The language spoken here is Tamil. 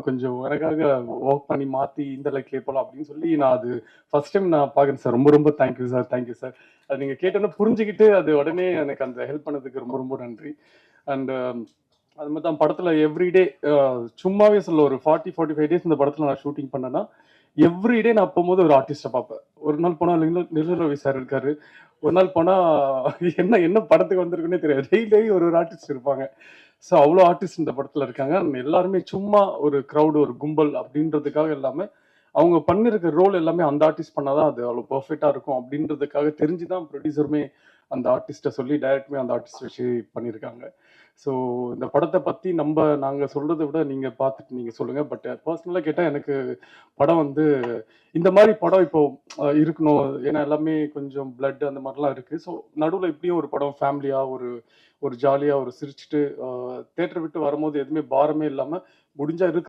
கொஞ்சம் எனக்காக ஒர்க் பண்ணி மாத்தி இந்த லைக்லயே போலாம் அப்படின்னு சொல்லி நான் அது ஃபர்ஸ்ட் டைம் நான் பார்க்குறேன் சார். ரொம்ப ரொம்ப தேங்க்யூ சார். Thank you sir. அது நீங்க கேட்டோன்னே புரிஞ்சுகிட்டு அது உடனே எனக்கு அந்த ஹெல்ப் பண்ணதுக்கு ரொம்ப ரொம்ப நன்றி. அண்ட் அது மாதிரி தான் படத்துல எவ்ரிடே சும்மாவே சொல்ல ஒரு 40, 45 டேஸ் இந்த படத்துல நான் ஷூட்டிங் பண்ணேன்னா, எவ்ரிடே நான் போகும்போது ஒரு ஆர்டிஸ்ட்ட பார்ப்பேன். ஒரு நாள் போனா நிர்மல் ரவி சார் இருக்காரு. ஒரு நாள் போனா என்ன என்ன படத்துக்கு வந்திருக்குன்னே தெரியாது. டெய்லி ஒரு ஒரு ஆர்டிஸ்ட் இருப்பாங்க. ஸோ அவ்வளோ ஆர்டிஸ்ட் இந்த படத்துல இருக்காங்க. எல்லாருமே சும்மா ஒரு கிரவுட், ஒரு கும்பல் அப்படின்றதுக்காக இல்லாம, அவங்க பண்ணிருக்க ரோல் எல்லாமே அந்த ஆர்டிஸ்ட் பண்ணா தான் அது அவ்வளோ பெர்ஃபெக்ட்டா இருக்கும் அப்படின்றதுக்காக தெரிஞ்சு தான் ப்ரொடியூசருமே அந்த ஆர்டிஸ்ட்ட சொல்லி டைரக்ட்மே அந்த ஆர்டிஸ்ட் வச்சு பண்ணியிருக்காங்க. ஸோ இந்த படத்த பத்தி நாங்க சொல்றத விட நீங்க பார்த்துட்டு நீங்க சொல்லுங்க. பட் பெர்சனலா கேட்டா எனக்கு படம் வந்து இந்த மாரி படம் இப்போ இருக்கணும். ஏன்னா எல்லாமே கொஞ்சம் பிளட் அந்த மாரிலாம் இருக்கு. ஸோ நடுவுல இப்படியும் ஒரு படம் ஃபேமிலியா ஒரு ஒரு ஜாலியா ஒரு சிரிச்சுட்டு தியேட்டர் விட்டு வரும்போது எதுவுமே பாரமே இல்லாம முடிஞ்சா